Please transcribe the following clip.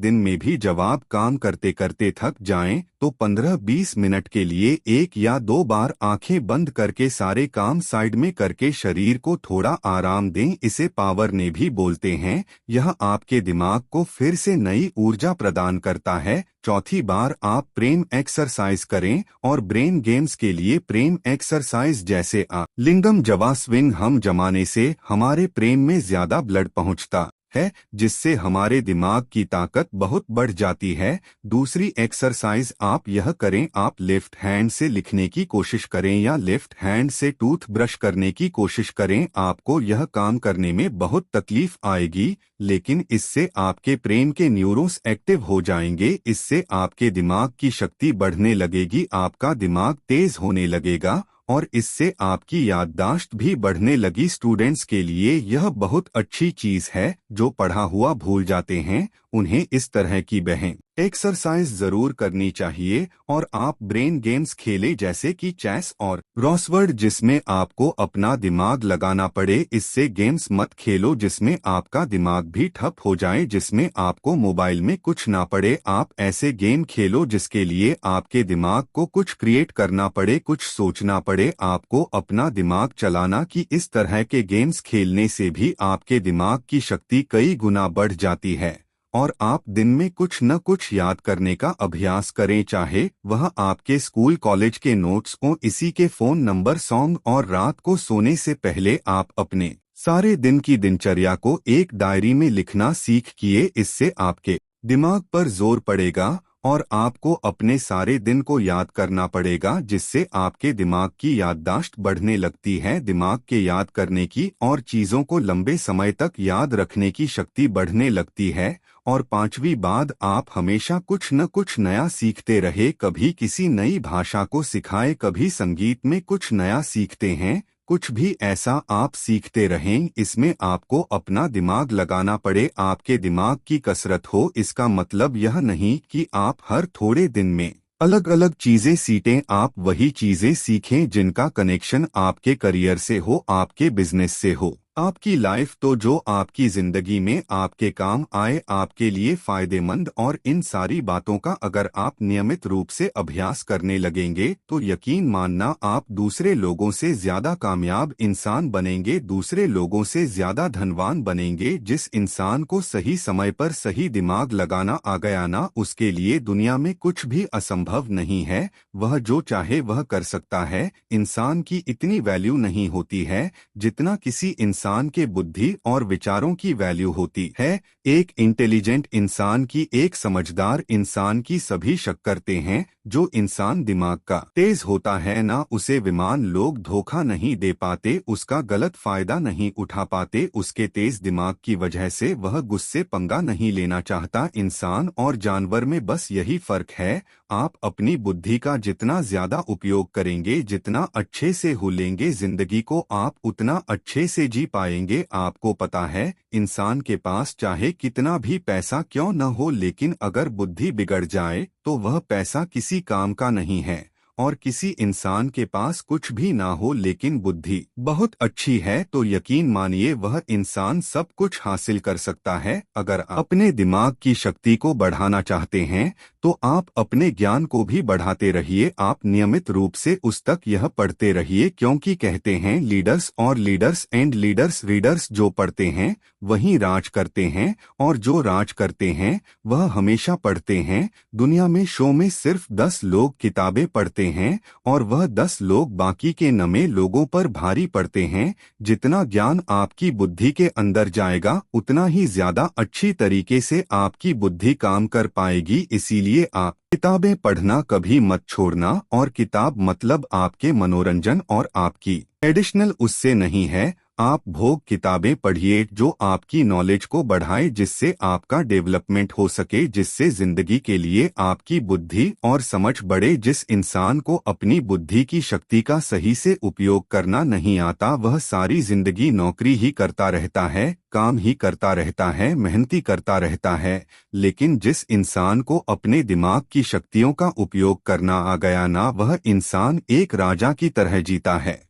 दिन में भी जवाब काम करते करते थक जाएं, तो 15-20 मिनट के लिए 1 या 2 बार आंखें बंद करके सारे काम साइड में करके शरीर को थोड़ा आराम दें। इसे पावर ने भी बोलते हैं। यह आपके दिमाग को फिर से नई ऊर्जा प्रदान करता है। चौथी बार आप प्रेम एक्सरसाइज करें, और ब्रेन गेम्स के लिए प्रेम एक्सरसाइज जैसे लिंगम जवा स्विंग हम जमाने से हमारे प्रेम में ज्यादा ब्लड पहुंचता है, जिससे हमारे दिमाग की ताकत बहुत बढ़ जाती है। दूसरी एक्सरसाइज आप यह करें, आप लेफ्ट हैंड से लिखने की कोशिश करें या लेफ्ट हैंड से टूथ ब्रश करने की कोशिश करें। आपको यह काम करने में बहुत तकलीफ आएगी, लेकिन इससे आपके प्रेम के न्यूरॉन्स एक्टिव हो जाएंगे। इससे आपके दिमाग की शक्ति बढ़ने लगेगी, आपका दिमाग तेज होने लगेगा, और इससे आपकी याददाश्त भी बढ़ने लगी। स्टूडेंट्स के लिए यह बहुत अच्छी चीज है। जो पढ़ा हुआ भूल जाते हैं, उन्हें इस तरह की बहन एक्सरसाइज जरूर करनी चाहिए। और आप ब्रेन गेम्स खेलें, जैसे कि चेस और क्रॉसवर्ड, जिसमें आपको अपना दिमाग लगाना पड़े। इससे गेम्स मत खेलो जिसमें आपका दिमाग भी ठप हो जाए, जिसमें आपको मोबाइल में कुछ ना पड़े। आप ऐसे गेम खेलो जिसके लिए आपके दिमाग को कुछ क्रिएट करना पड़े, कुछ सोचना पड़े, आपको अपना दिमाग चलाना। कि इस तरह के गेम्स खेलने से भी आपके दिमाग की शक्ति कई गुना बढ़ जाती है। और आप दिन में कुछ न कुछ याद करने का अभ्यास करें, चाहे वह आपके स्कूल कॉलेज के नोट्स को, इसी के फोन नंबर, सॉन्ग, और रात को सोने से पहले आप अपने सारे दिन की दिनचर्या को एक डायरी में लिखना सीखिए। इससे आपके दिमाग पर जोर पड़ेगा और आपको अपने सारे दिन को याद करना पड़ेगा, जिससे आपके दिमाग की याददाश्त बढ़ने लगती है। दिमाग के याद करने की और चीजों को लंबे समय तक याद रखने की शक्ति बढ़ने लगती है। और पांचवी बात, आप हमेशा कुछ न कुछ नया सीखते रहे। कभी किसी नई भाषा को सिखाए, कभी संगीत में कुछ नया सीखते हैं, कुछ भी ऐसा आप सीखते रहें। इसमें आपको अपना दिमाग लगाना पड़े, आपके दिमाग की कसरत हो। इसका मतलब यह नहीं कि आप हर थोड़े दिन में अलग अलग चीजें सीखें। आप वही चीजें सीखें जिनका कनेक्शन आपके करियर से हो, आपके बिजनेस से हो, आपकी लाइफ, तो जो आपकी जिंदगी में आपके काम आए, आपके लिए फायदेमंद। और इन सारी बातों का अगर आप नियमित रूप से अभ्यास करने लगेंगे, तो यकीन मानना आप दूसरे लोगों से ज्यादा कामयाब इंसान बनेंगे, दूसरे लोगों से ज्यादा धनवान बनेंगे। जिस इंसान को सही समय पर सही दिमाग लगाना आ गया ना, उसके लिए दुनिया में कुछ भी असंभव नहीं है। वह जो चाहे वह कर सकता है। इंसान की इतनी वैल्यू नहीं होती है जितना किसी इंसान के बुद्धि और विचारों की वैल्यू होती है। एक इंटेलिजेंट इंसान की, एक समझदार इंसान की सभी शक करते हैं। जो इंसान दिमाग का तेज होता है ना, उसे विमान लोग धोखा नहीं दे पाते, उसका गलत फायदा नहीं उठा पाते। उसके तेज दिमाग की वजह से वह गुस्से पंगा नहीं लेना चाहता। इंसान और जानवर में बस यही फर्क है। आप अपनी बुद्धि का जितना ज्यादा उपयोग करेंगे, जितना अच्छे से हुलेंगे जिंदगी को, आप उतना अच्छे से जी पाएंगे। आपको पता है, इंसान के पास चाहे कितना भी पैसा क्यों न हो, लेकिन अगर बुद्धि बिगड़ जाए तो वह पैसा किसी काम का नहीं है। और किसी इंसान के पास कुछ भी ना हो लेकिन बुद्धि बहुत अच्छी है, तो यकीन मानिए वह इंसान सब कुछ हासिल कर सकता है। अगर आप अपने दिमाग की शक्ति को बढ़ाना चाहते हैं, तो आप अपने ज्ञान को भी बढ़ाते रहिए। आप नियमित रूप से उस तक यह पढ़ते रहिए, क्योंकि कहते हैं लीडर्स और लीडर्स एंड लीडर्स, रीडर्स जो पढ़ते हैं वही राज करते हैं, और जो राज करते हैं वह हमेशा पढ़ते हैं। दुनिया में शो में सिर्फ 10 लोग किताबें पढ़ते हैं, और वह 10 लोग बाकी के 9 लोगों पर भारी पड़ते हैं। जितना ज्ञान आपकी बुद्धि के अंदर जाएगा, उतना ही ज्यादा अच्छी तरीके से आपकी बुद्धि काम कर पाएगी। इसीलिए आप किताबें पढ़ना कभी मत छोड़ना। और किताब मतलब आपके मनोरंजन और आपकी एडिशनल उससे नहीं है। आप भोग किताबें पढ़िए जो आपकी नॉलेज को बढ़ाए, जिससे आपका डेवलपमेंट हो सके, जिससे जिंदगी के लिए आपकी बुद्धि और समझ बढ़े। जिस इंसान को अपनी बुद्धि की शक्ति का सही से उपयोग करना नहीं आता, वह सारी जिंदगी नौकरी ही करता रहता है, काम ही करता रहता है, मेहनती करता रहता है। लेकिन जिस इंसान को अपने दिमाग की शक्तियों का उपयोग करना आ गया ना, वह इंसान एक राजा की तरह जीता है।